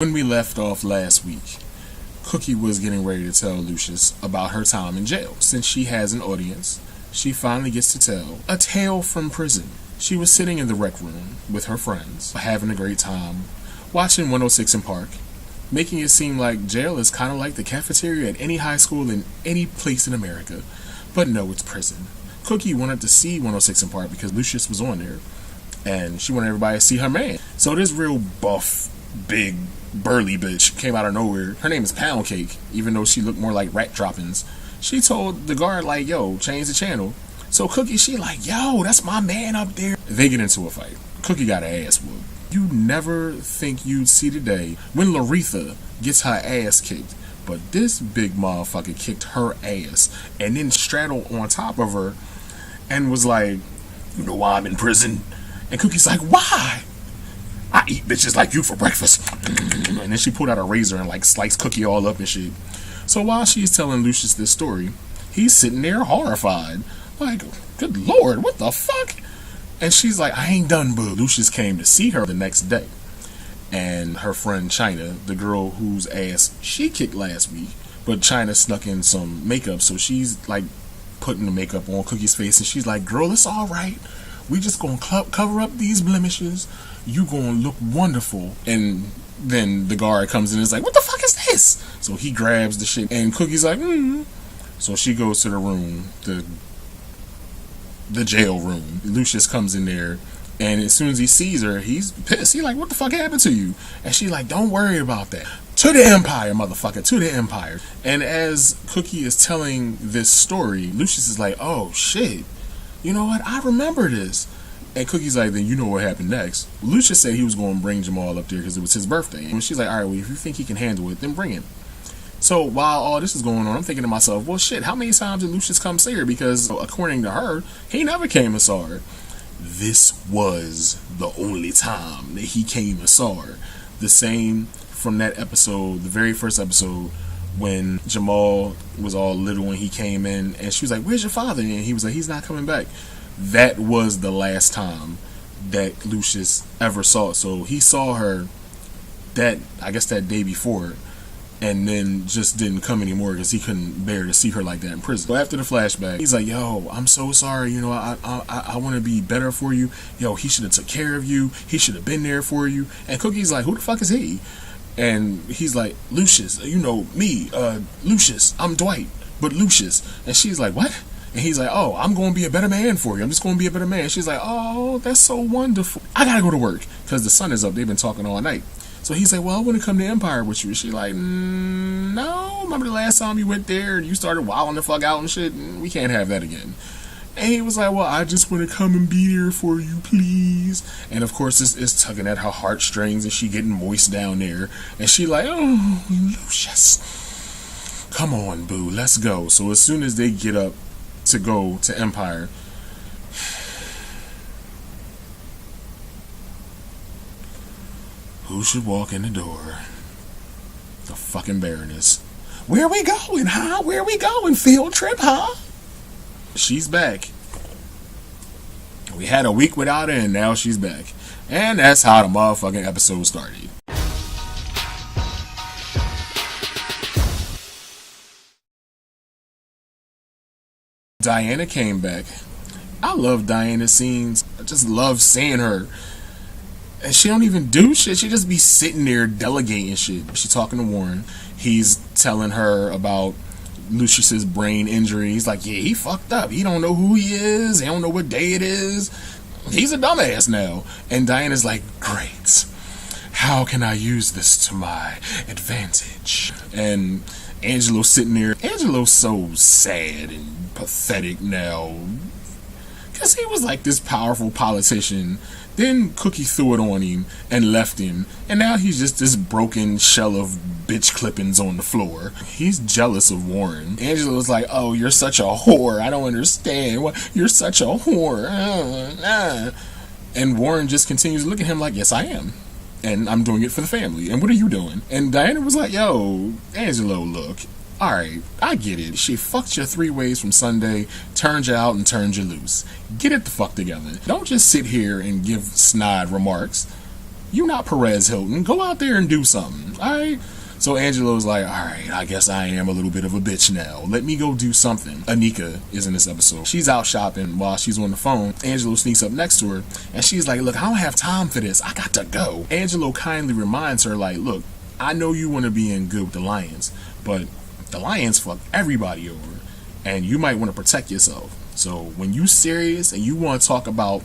When we left off last week, Cookie was getting ready to tell Lucius about her time in jail. Since she has an audience, she finally gets to tell a tale from prison. She was sitting in the rec room with her friends, having a great time, watching 106 in Park, making it seem like jail is kind of like the cafeteria at any high school in any place in America. But no, it's prison. Cookie wanted to see 106 in Park because Lucius was on there, and she wanted everybody to see her man. So this real buff, big, burly bitch came out of nowhere. Her name is Pound Cake, even though she looked more like rat droppings. She told the guard, like, yo, change the channel. So Cookie, she like, yo, that's my man up there. They get into a fight. Cookie got her ass whooped. You never think you'd see the day when Laretha gets her ass kicked. But this big motherfucker kicked her ass and then straddled on top of her and was like, you know why I'm in prison? And Cookie's like, why? I eat bitches like you for breakfast. And then she pulled out a razor and like sliced Cookie all up and shit. So while she's telling Lucius this story, he's sitting there horrified. Like, good lord, what the fuck? And she's like, I ain't done, boo. Lucius came to see her the next day. And her friend China, the girl whose ass she kicked last week, but China snuck in some makeup, so she's like putting the makeup on Cookie's face, and she's like, girl, it's alright. We just gonna cover up these blemishes. You gonna look wonderful. And then the guard comes in and is like, what the fuck is this? So he grabs the shit, and Cookie's like, So she goes to the room, the jail room. Lucius comes in there, and as soon as he sees her, he's pissed. He's like, what the fuck happened to you? And she's like, don't worry about that. To the Empire, motherfucker, to the Empire. And as Cookie is telling this story, Lucius is like, oh shit, you know what, I remember this. And Cookie's like, then you know what happened next. Lucius said he was going to bring Jamal up there because it was his birthday. And she's like, alright, well, if you think he can handle it, then bring him. So while all this is going on, I'm thinking to myself, well shit, how many times did Lucius come see her? Because according to her, he never came and saw her. This was the only time that he came and saw her. The same from that episode, the very first episode, when Jamal was all little when he came in, and she was like, where's your father? And he was like, he's not coming back. That was the last time that Lucius ever saw. So he saw her that day before, and then just didn't come anymore because he couldn't bear to see her like that in prison. So after the flashback, he's like, yo, I'm so sorry, you know, I want to be better for you. Yo, he should have took care of you. He should have been there for you. And Cookie's like, who the fuck is he? And he's like, Lucius, you know, me, Lucius, I'm Dwight, but Lucius. And she's like, what? And he's like, oh, I'm going to be a better man for you. I'm just going to be a better man. She's like, oh, that's so wonderful. I got to go to work because the sun is up. They've been talking all night. So he's like, well, I want to come to Empire with you. She's like, no, remember the last time you went there and you started wilding the fuck out and shit? We can't have that again. And he was like, well, I just want to come and be there for you, please. And of course, it's tugging at her heartstrings and she getting moist down there. And she like, oh, Lucius, come on, boo, let's go. So as soon as they get up to go to Empire, who should walk in the door? The fucking Baroness. Where we going, huh? Where we going? Field trip, huh? She's back. We had a week without her, and now she's back. And that's how the motherfucking episode started. Diana came back. I love Diana's scenes. I just love seeing her. And she don't even do shit. She just be sitting there delegating shit. She's talking to Warren. He's telling her about Lucius's brain injury. He's like, yeah, he fucked up. He don't know who he is. He don't know what day it is. He's a dumbass now. And Diana's like, great. How can I use this to my advantage? And Angelo's sitting there. Angelo's so sad and pathetic now. Because he was like this powerful politician. Then Cookie threw it on him and left him. And now he's just this broken shell of bitch clippings on the floor. He's jealous of Warren. Angela's like, oh, you're such a whore. I don't understand. What? You're such a whore. And Warren just continues to look at him like, yes, I am. And I'm doing it for the family. And what are you doing? And Diana was like, yo, Angelo, look. Alright, I get it. She fucked you 3 ways from Sunday, turned you out, and turned you loose. Get it the fuck together. Don't just sit here and give snide remarks. You not Perez Hilton. Go out there and do something. Alright? So Angelo's like, alright, I guess I am a little bit of a bitch now. Let me go do something. Anika is in this episode. She's out shopping while she's on the phone. Angelo sneaks up next to her, and she's like, look, I don't have time for this. I got to go. Angelo kindly reminds her, like, look, I know you want to be in good with the Lions, but the Lions fuck everybody over, and you might want to protect yourself. So when you serious and you want to talk about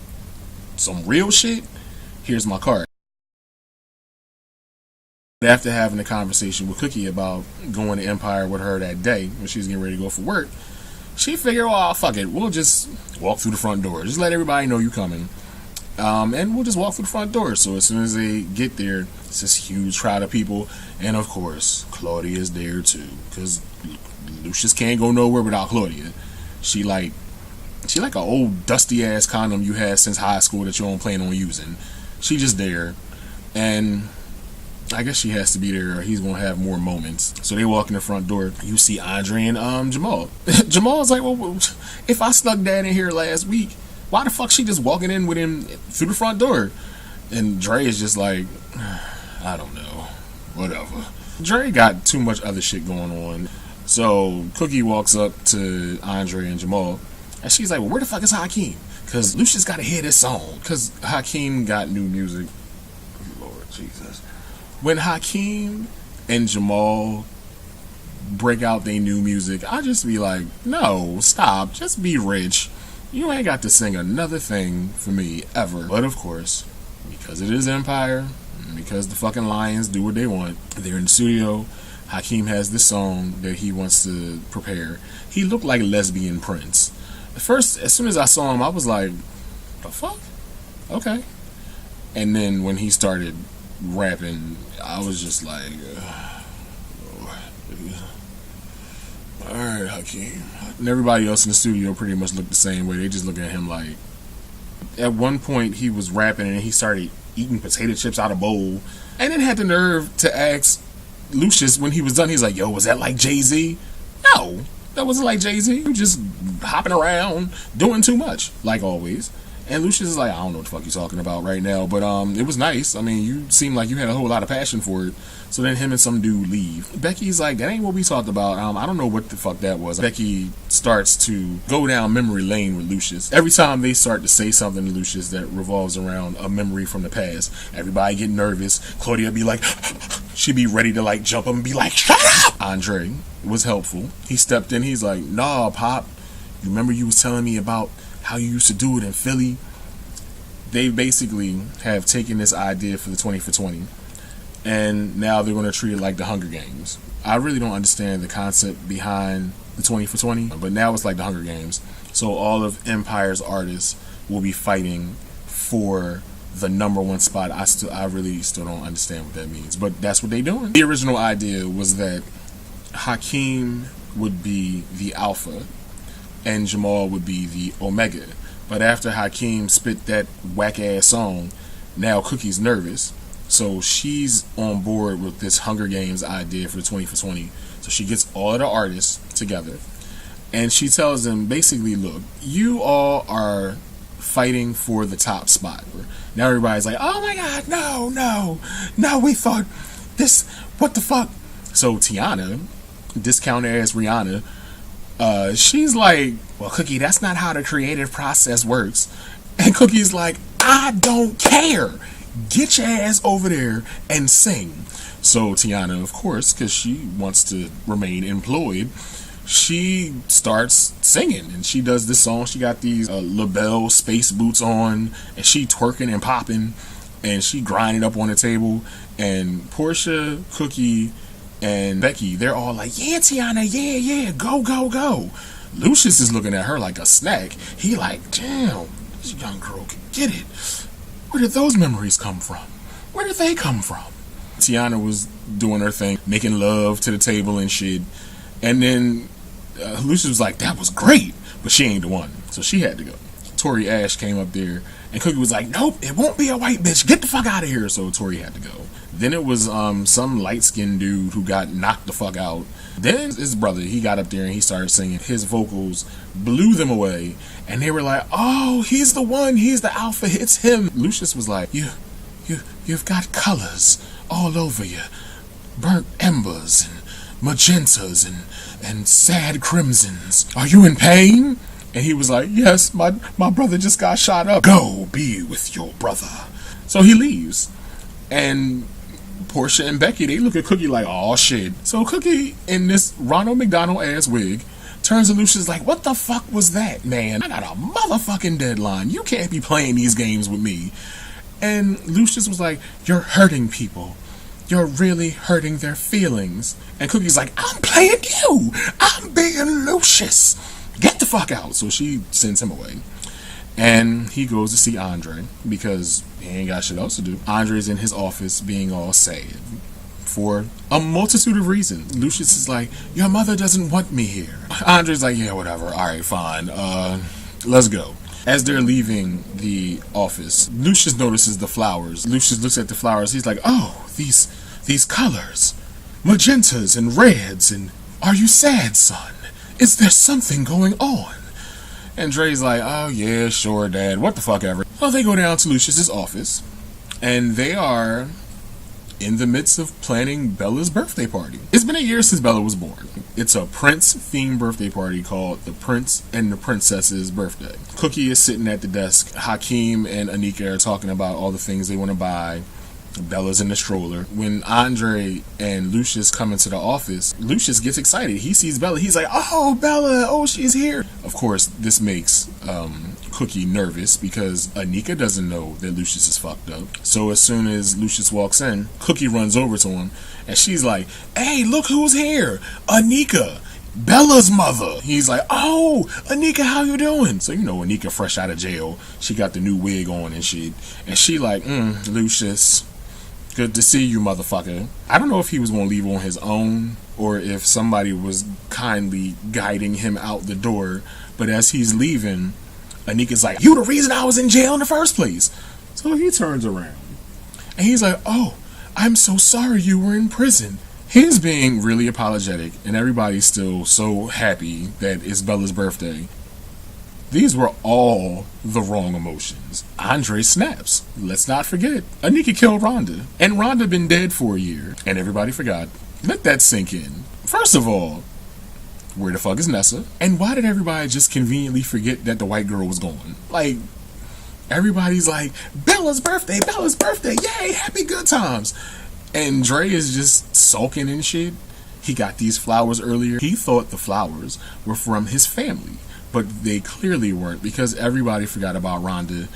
some real shit, here's my card. After having a conversation with Cookie about going to Empire with her that day when she was getting ready to go for work, she figured, well, fuck it, we'll just walk through the front door. Just let everybody know you coming. And we'll just walk through the front door. So as soon as they get there, it's this huge crowd of people. And of course, Claudia's there too. Because Lucius can't go nowhere without Claudia. She like an old dusty ass condom you had since high school that you don't plan on using. She just there. And I guess she has to be there or he's going to have more moments. So they walk in the front door. You see Andre and Jamal. Jamal's like, well, if I snuck Dad in here last week, why the fuck she just walking in with him through the front door? And Dre is just like, I don't know. Whatever. Dre got too much other shit going on. So Cookie walks up to Andre and Jamal. And she's like, well, where the fuck is Hakeem? Because Lucius got to hear this song. Because Hakeem got new music. Lord Jesus. When Hakeem and Jamal break out their new music, I just be like, no, stop, just be rich. You ain't got to sing another thing for me ever. But of course, because it is Empire, because the fucking Lions do what they want, they're in the studio. Hakeem has this song that he wants to prepare. He looked like lesbian Prince. At first, as soon as I saw him, I was like, the fuck? Okay. And then when he started rapping, I was just like, alright, Hakeem. And everybody else in the studio pretty much looked the same way. They just look at him like, at one point he was rapping and he started eating potato chips out of a bowl, and then had the nerve to ask Lucius when he was done, he's like, yo, was that like Jay-Z? No, that wasn't like Jay-Z. You just hopping around doing too much, like always. And Lucius is like, I don't know what the fuck you're talking about right now, but it was nice. I mean, you seemed like you had a whole lot of passion for it. So then him and some dude leave. Becky's like, that ain't what we talked about. I don't know what the fuck that was. Becky starts to go down memory lane with Lucius. Every time they start to say something to Lucius that revolves around a memory from the past, everybody get nervous. Claudia be like, she'd be ready to like jump up and be like, shut up! Andre was helpful. He stepped in. He's like, nah, Pop, you remember you was telling me about how you used to do it in Philly? They basically have taken this idea for the 20 for 20, and now they're going to treat it like the Hunger Games. I really don't understand the concept behind the 20 for 20, but now it's like the Hunger Games. So all of Empire's artists will be fighting for the number one spot. I really still don't understand what that means, but that's what they're doing. The original idea was that Hakeem would be the Alpha and Jamal would be the Omega. But after Hakeem spit that whack-ass song, now Cookie's nervous. So she's on board with this Hunger Games idea for the 20 for 20. So she gets all of the artists together. And she tells them, basically, look, you all are fighting for the top spot. Now everybody's like, oh my God, no, we thought this, what the fuck? So Tiana, discount-ass Rihanna, she's like, well, Cookie, that's not how the creative process works. And Cookie's like, I don't care. Get your ass over there and sing. So Tiana, of course, because she wants to remain employed, she starts singing. And she does this song. She got these LaBelle space boots on, and she twerking and popping, and she grinding up on the table. And Portia, Cookie, and Becky, they're all like, yeah, Tiana, yeah, go. Lucius is looking at her like a snack. He like, damn, this young girl can get it. Where did those memories come from? Where did they come from? Tiana was doing her thing, making love to the table and shit. And then Lucius was like, that was great, but she ain't the one. So she had to go. Tori Ash came up there, and Cookie was like, nope, it won't be a white bitch. Get the fuck out of here. So Tori had to go. Then it was some light-skinned dude who got knocked the fuck out. Then his brother, he got up there and he started singing. His vocals blew them away, and they were like, oh, he's the one, he's the alpha, it's him. Lucius was like, you You've got colors all over you. Burnt embers and magentas and sad crimsons. Are you in pain? And he was like, yes, my brother just got shot up. Go be with your brother. So he leaves. And Portia and Becky, they look at Cookie like, oh shit. So Cookie, in this Ronald McDonald ass wig, turns to Lucius like, what the fuck was that, man? I got a motherfucking deadline. You can't be playing these games with me. And Lucius was like, you're hurting people. You're really hurting their feelings. And Cookie's like, I'm playing you. I'm being Lucius. Get the fuck out. So she sends him away. And he goes to see Andre because he ain't got shit else to do. Andre's in his office being all sad for a multitude of reasons. Lucius is like, your mother doesn't want me here. Andre's like, yeah, whatever. All right, fine. Let's go. As they're leaving the office, Lucius notices the flowers. Lucius looks at the flowers. He's like, oh, these colors. Magentas and reds. And are you sad, son? Is there something going on? And Dre's like, oh yeah, sure, Dad. What the fuck ever. Well, they go down to Lucius's office. And they are in the midst of planning Bella's birthday party. It's been a year since Bella was born. It's a Prince-themed birthday party called The Prince and the Princess's Birthday. Cookie is sitting at the desk. Hakeem and Anika are talking about all the things they want to buy. Bella's in the stroller. When Andre and Lucius come into the office, Lucius gets excited. He sees Bella. He's like, oh, Bella, oh, she's here. Of course, this makes Cookie nervous because Anika doesn't know that Lucius is fucked up. So as soon as Lucius walks in, Cookie runs over to him and she's like, hey, look who's here. Anika, Bella's mother. He's like, oh, Anika, how you doing? So, you know, Anika fresh out of jail. She got the new wig on and shit. And she like, Lucius, good to see you, motherfucker. I don't know if he was going to leave on his own or if somebody was kindly guiding him out the door. But as he's leaving, Anika's like, you the reason I was in jail in the first place. So he turns around and he's like, oh, I'm so sorry you were in prison. He's being really apologetic and everybody's still so happy that it's Bella's birthday. These were all the wrong emotions. Andre snaps. Let's not forget, Anika killed Rhonda. And Rhonda been dead for a year. And everybody forgot. Let that sink in. First of all, where the fuck is Nessa? And why did everybody just conveniently forget that the white girl was gone? Like, everybody's like, Bella's birthday, yay, happy good times. And Dre is just sulking and shit. He got these flowers earlier. He thought the flowers were from his family. But they clearly weren't because everybody forgot about Rhonda,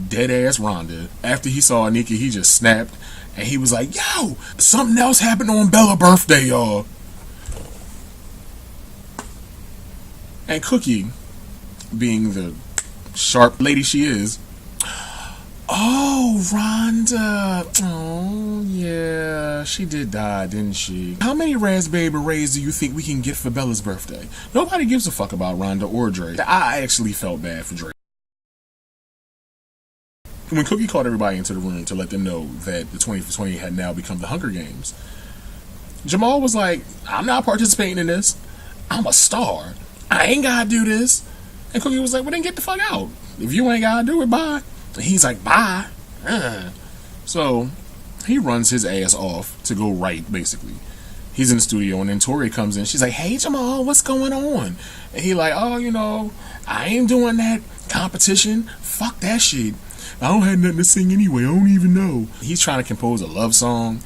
dead ass Rhonda. After he saw Anika, he just snapped and he was like, yo, something else happened on Bella's birthday, y'all. And Cookie, being the sharp lady she is, oh, Rhonda. Oh, yeah, she did die, didn't she? How many raspberry berets do you think we can get for Bella's birthday? Nobody gives a fuck about Rhonda or Dre. I actually felt bad for Dre. When Cookie called everybody into the room to let them know that the 20 for 20 had now become the Hunger Games, Jamal was like, I'm not participating in this. I'm a star. I ain't gotta do this. And Cookie was like, well, then get the fuck out. If you ain't gotta do it, bye. And he's like, bye. So he runs his ass off to go write, basically. He's in the studio, and then Tori comes in. She's like, hey, Jamal, what's going on? And he like, oh, you know, I ain't doing that competition. Fuck that shit. I don't have nothing to sing anyway. I don't even know. He's trying to compose a love song,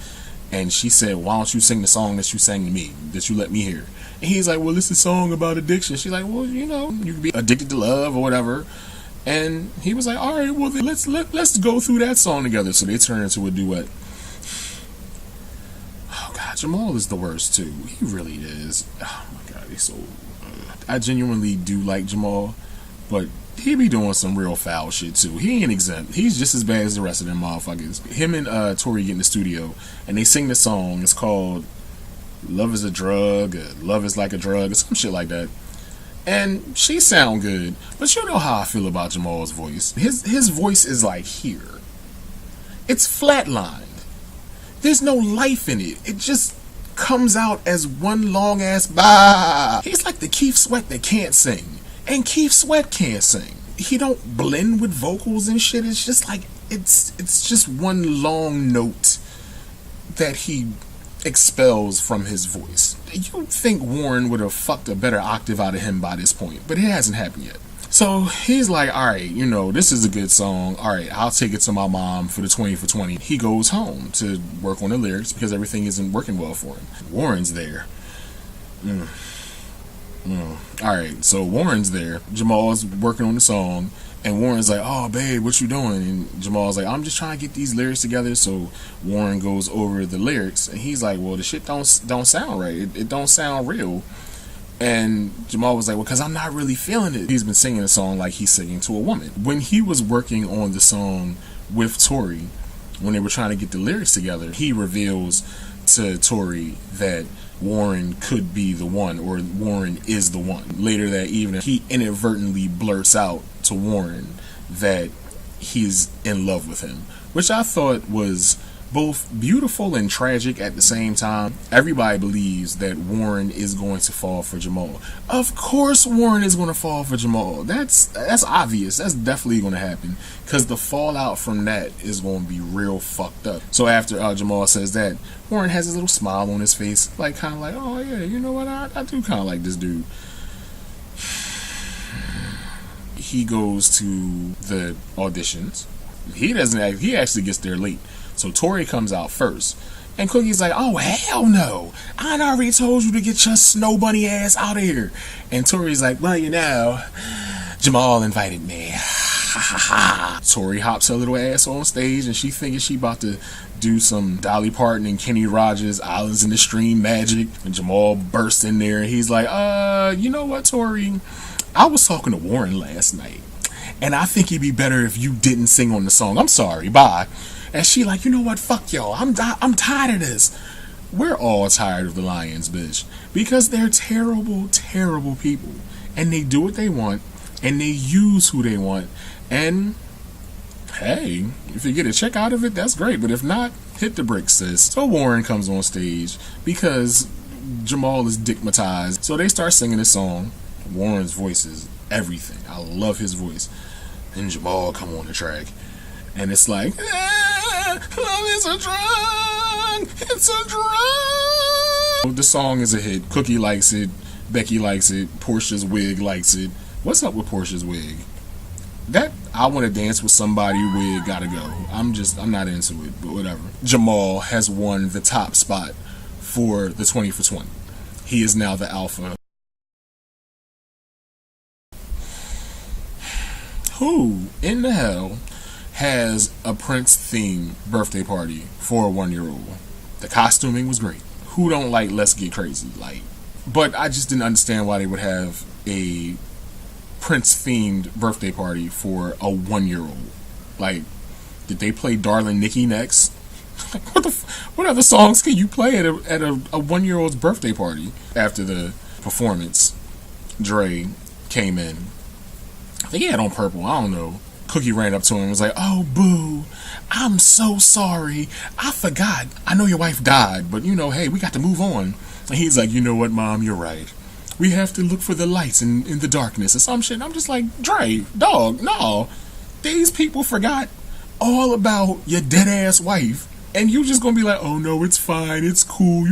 and she said, why don't you sing the song that you sang to me, that you let me hear? And he's like, well, it's a song about addiction. She's like, well, you know, you could be addicted to love or whatever. And he was like, all right, well, then let's go through that song together. So they turn into a duet. Oh, God, Jamal is the worst, too. He really is. Oh, my God, he's so... I genuinely do like Jamal, but he be doing some real foul shit, too. He ain't exempt. He's just as bad as the rest of them motherfuckers. Him and Tori get in the studio, and they sing the song. It's called Love is a Drug, or Love is Like a Drug, or some shit like that. And she sound good, but you know how I feel about Jamal's voice. His voice is like here. It's flatlined. There's no life in it. It just comes out as one long ass bah. He's like the Keith Sweat that can't sing. And Keith Sweat can't sing. He don't blend with vocals and shit. It's just like it's just one long note that he expels from his voice. You'd think Warren would have fucked a better octave out of him by this point, but it hasn't happened yet. So he's like, alright, this is a good song. Alright, I'll take it to my mom for the 20 for 20. He goes home to work on the lyrics because everything isn't working well for him. Warren's there. Alright, so Warren's there. Jamal's working on the song. And Warren's like, oh, babe, what you doing? And Jamal's like, I'm just trying to get these lyrics together. So Warren goes over the lyrics. And he's like, well, the shit don't sound right. It don't sound real. And Jamal was like, well, because I'm not really feeling it. He's been singing a song like he's singing to a woman. When he was working on the song with Tori, when they were trying to get the lyrics together, he reveals to Tori that Warren could be the one, or Warren is the one. Later that evening, he inadvertently blurts out to Warren that he's in love with him, which I thought was both beautiful and tragic at the same time. Everybody believes that Warren is going to fall for Jamal. Of course Warren is going to fall for Jamal. That's obvious. That's definitely going to happen, because the fallout from that is going to be real fucked up. So after Jamal says that, Warren has his little smile on his face, like kind of like, oh yeah, you know what, I do kind of like this dude. He goes to the auditions. He actually gets there late. So Tori comes out first. And Cookie's like, oh, hell no. I already told you to get your snow bunny ass out of here. And Tori's like, well, Jamal invited me. Tori hops her little ass on stage, and she thinking she about to do some Dolly Parton and Kenny Rogers Islands in the Stream magic. And Jamal bursts in there, and he's like, you know what, Tori? I was talking to Warren last night, and I think it'd be better if you didn't sing on the song. I'm sorry, bye. And she like, you know what, fuck y'all, I'm tired of this. We're all tired of the Lions, bitch, because they're terrible, terrible people, and they do what they want, and they use who they want, and hey, if you get a check out of it, that's great, but if not, hit the bricks, sis. So Warren comes on stage because Jamal is dickmatized, so they start singing this song. Warren's voice is everything. I love his voice. Then Jamal come on the track, and it's like, love is a drug, it's a drug. The song is a hit. Cookie likes it, Becky likes it, Portia's wig likes it. What's up with Portia's wig? That I want to dance with somebody wig gotta go. I'm not into it, but whatever. Jamal has won the top spot for the 20 for 20. He is now the alpha. Who in the hell has a Prince-themed birthday party for a 1-year-old? The costuming was great. Who don't like Let's Get Crazy? But I just didn't understand why they would have a Prince-themed birthday party for a 1-year-old. Did they play Darling Nikki next? What other songs can you play at a 1-year-old's birthday party? After the performance, Dre came in. I think he had on purple, I don't know. Cookie ran up to him and was like, oh, boo, I'm so sorry. I forgot. I know your wife died, but hey, we got to move on. And he's like, you know what, Mom, you're right. We have to look for the lights in the darkness or some shit. I'm just like, Dre, dog, no. These people forgot all about your dead-ass wife, and you just gonna be like, oh, no, it's fine, it's cool,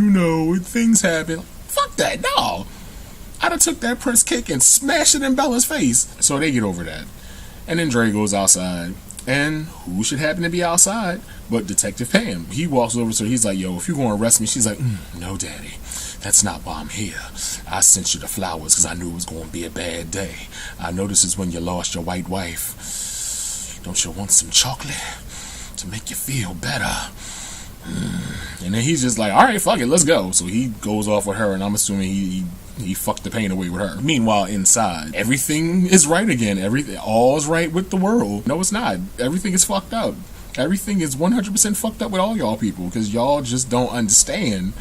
things happen. Fuck that, no. I'd have took that Prince cake and smashed it in Bella's face. So they get over that. And then Dre goes outside. And who should happen to be outside but Detective Pam? He walks over to her. He's like, yo, if you're going to arrest me. She's like, no, Daddy. That's not why I'm here. I sent you the flowers because I knew it was going to be a bad day. I know this is when you lost your white wife. Don't you want some chocolate to make you feel better? And then he's just like, all right, fuck it, let's go. So he goes off with her, and I'm assuming he fucked the pain away with her. Meanwhile, inside, everything is right again. All is right with the world. No, it's not. Everything is fucked up. Everything is 100% fucked up with all y'all people, because y'all just don't understand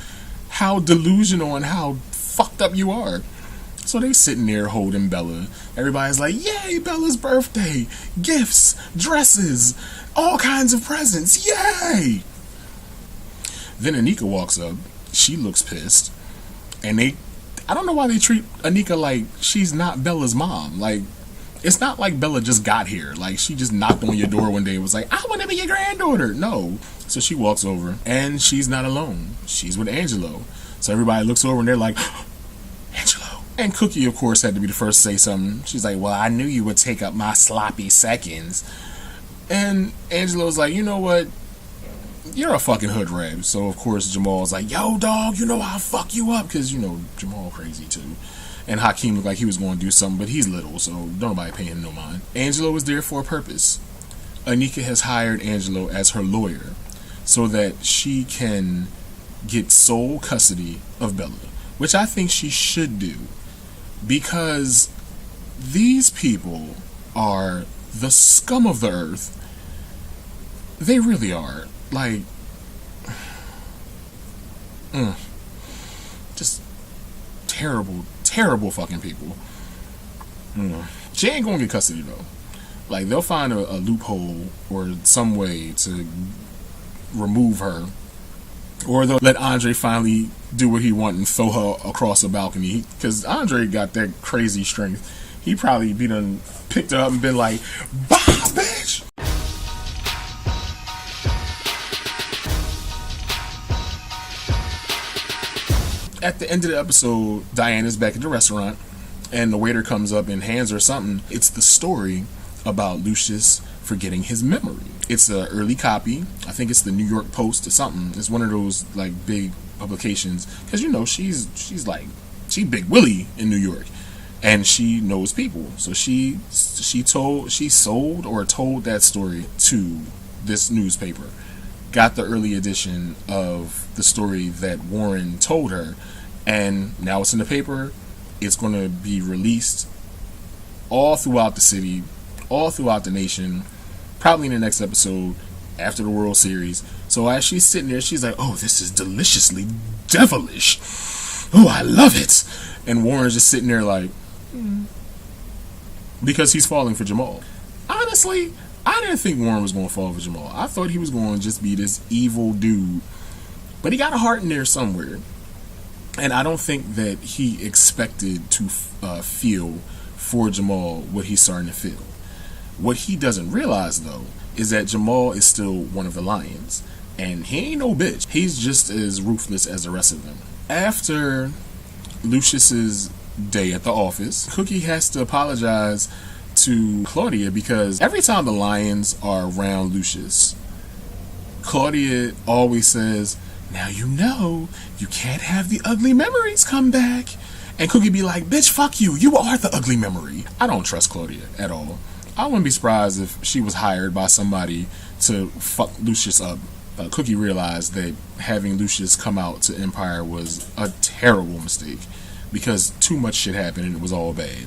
how delusional and how fucked up you are. So they sitting there holding Bella. Everybody's like, yay, Bella's birthday. Gifts, dresses, all kinds of presents. Yay! Then Anika walks up. She looks pissed. And I don't know why they treat Anika like she's not Bella's mom. It's not like Bella just got here. Like, she just knocked on your door one day and was like, I want to be your granddaughter. No. So she walks over, and she's not alone. She's with Angelo. So everybody looks over, and they're like, Angelo. And Cookie, of course, had to be the first to say something. She's like, well, I knew you would take up my sloppy seconds. And Angelo's like, you know what? You're a fucking hood rat. So, of course, Jamal's like, yo, dog, you know I'll fuck you up. Because, you know, Jamal crazy, too. And Hakeem looked like he was going to do something, but he's little, so don't nobody pay him no mind. Angelo is there for a purpose. Anika has hired Angelo as her lawyer so that she can get sole custody of Bella, which I think she should do, because these people are the scum of the earth. They really are. Like, just terrible fucking people. She ain't gonna get custody though. Like, they'll find a loophole or some way to remove her, or they'll let Andre finally do what he wants and throw her across a balcony, because Andre got that crazy strength. He probably be done picked her up and been like, bye bitch. At the end of the episode, Diane is back at the restaurant, and the waiter comes up and hands her something. It's the story about Lucius forgetting his memory. It's an early copy. I think it's the New York Post or something. It's one of those like big publications, because you know she's Big Willie in New York, and she knows people. So she sold or told that story to this newspaper. Got the early edition of the story that Warren told her, and now it's in the paper. It's going to be released all throughout the city, all throughout the nation, probably in the next episode after the World Series. So as she's sitting there, she's like, oh, this is deliciously devilish. Oh, I love it. And Warren's just sitting there like, because he's falling for Jamal. Honestly, I didn't think Warren was going to fall for Jamal. I thought he was going to just be this evil dude. But he got a heart in there somewhere. And I don't think that he expected to feel for Jamal what he's starting to feel. What he doesn't realize, though, is that Jamal is still one of the Lions. And he ain't no bitch. He's just as ruthless as the rest of them. After Lucius's day at the office, Cookie has to apologize to Claudia, because every time the Lions are around Lucius, Claudia always says, now you know you can't have the ugly memories come back. And Cookie be like, bitch, fuck you. You are the ugly memory. I don't trust Claudia at all. I wouldn't be surprised if she was hired by somebody to fuck Lucius up. Cookie realized that having Lucius come out to Empire was a terrible mistake, because too much shit happened and it was all bad.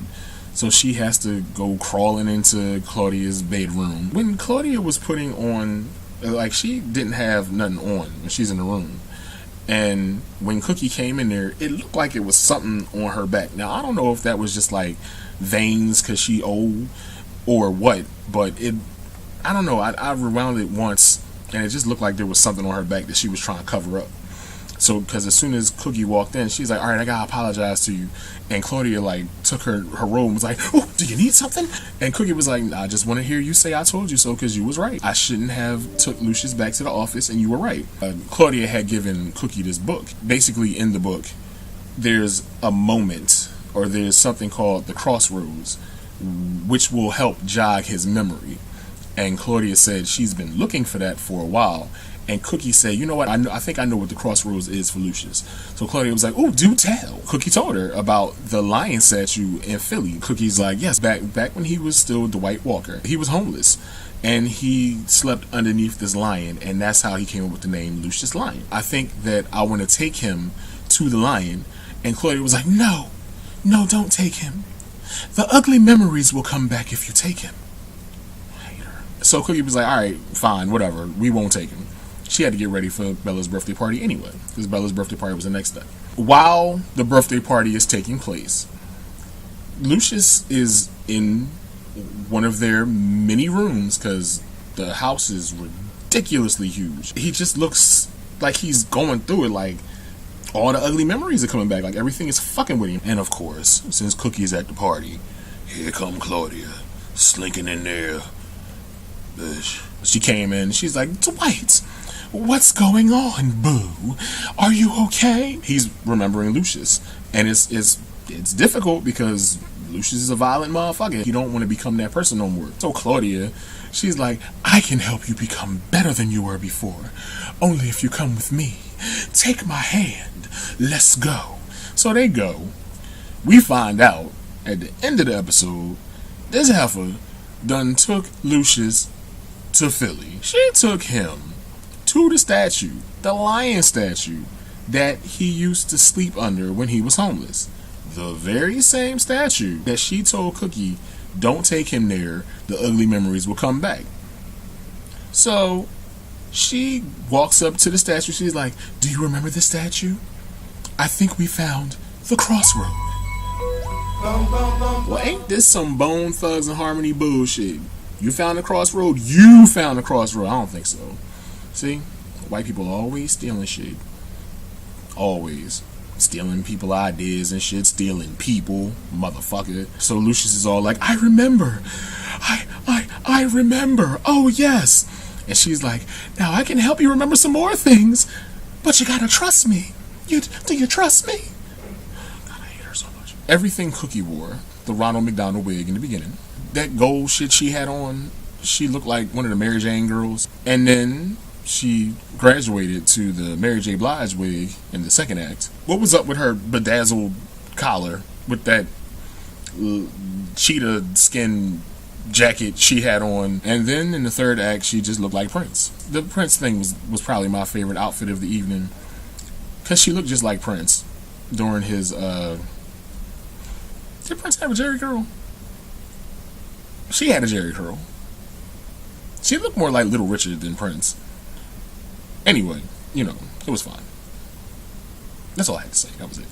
So she has to go crawling into Claudia's bedroom. When Claudia was putting on, like, she didn't have nothing on when she's in the room. And when Cookie came in there, it looked like it was something on her back. Now, I don't know if that was just like veins because she old or what, but I don't know. I rewound it once, and it just looked like there was something on her back that she was trying to cover up. So, because as soon as Cookie walked in, she's like, all right, I gotta apologize to you. And Claudia, like, took her robe and was like, oh, do you need something? And Cookie was like, I just want to hear you say I told you so, because you was right. I shouldn't have took Lucius back to the office, and you were right. Claudia had given Cookie this book. Basically, in the book, there's a moment, or there's something called the crossroads, which will help jog his memory. And Claudia said she's been looking for that for a while. And Cookie said, you know what, I think I know what the crossroads is for Lucius. So Claudia was like, oh, do tell. Cookie told her about the lion statue in Philly. Cookie's like, yes, back when he was still Dwight Walker, he was homeless. And he slept underneath this lion, and that's how he came up with the name Lucius Lion. I think that I want to take him to the lion. And Claudia was like, no, don't take him. The ugly memories will come back if you take him. So Cookie was like, all right, fine, whatever, we won't take him. She had to get ready for Bella's birthday party anyway, because Bella's birthday party was the next day. While the birthday party is taking place, Lucius is in one of their many rooms, because the house is ridiculously huge. He just looks like he's going through it, like all the ugly memories are coming back, like everything is fucking with him. And of course, since Cookie is at the party, here come Claudia. slinking in there. She came in. She's like, Dwight, what's going on, boo? Are you okay? He's remembering Lucius, and it's difficult because Lucius is a violent motherfucker. He don't want to become that person no more. So Claudia, she's like, I can help you become better than you were before. Only if you come with me. Take my hand. Let's go. So they go. We find out at the end of the episode, this heifer done took Lucius to Philly. She took him to the statue, the lion statue that he used to sleep under when he was homeless. The very same statue that she told Cookie, don't take him there, the ugly memories will come back. So she walks up to the statue. She's like, do you remember the statue? I think we found the crossroad. Well, ain't this some Bone Thugs and Harmony bullshit? You found the crossroad? You found the crossroad. I don't think so. See? White people always stealing shit. Always. Stealing people ideas and shit. Stealing people. Motherfucker. So Lucius is all like, I remember. I remember. Oh, yes. And she's like, now I can help you remember some more things. But you gotta trust me. Do you trust me? God, I hate her so much. Everything Cookie wore, the Ronald McDonald wig in the beginning, that gold shit she had on, she looked like one of the Mary Jane girls. And then she graduated to the Mary J. Blige wig in the second act. What was up with her bedazzled collar with that cheetah skin jacket she had on? And then in the third act, she just looked like Prince. The Prince thing was probably my favorite outfit of the evening, because she looked just like Prince during his, did Prince have a Jerry curl? She had a Jerry curl. She looked more like Little Richard than Prince. Anyway, it was fine. That's all I had to say. That was it.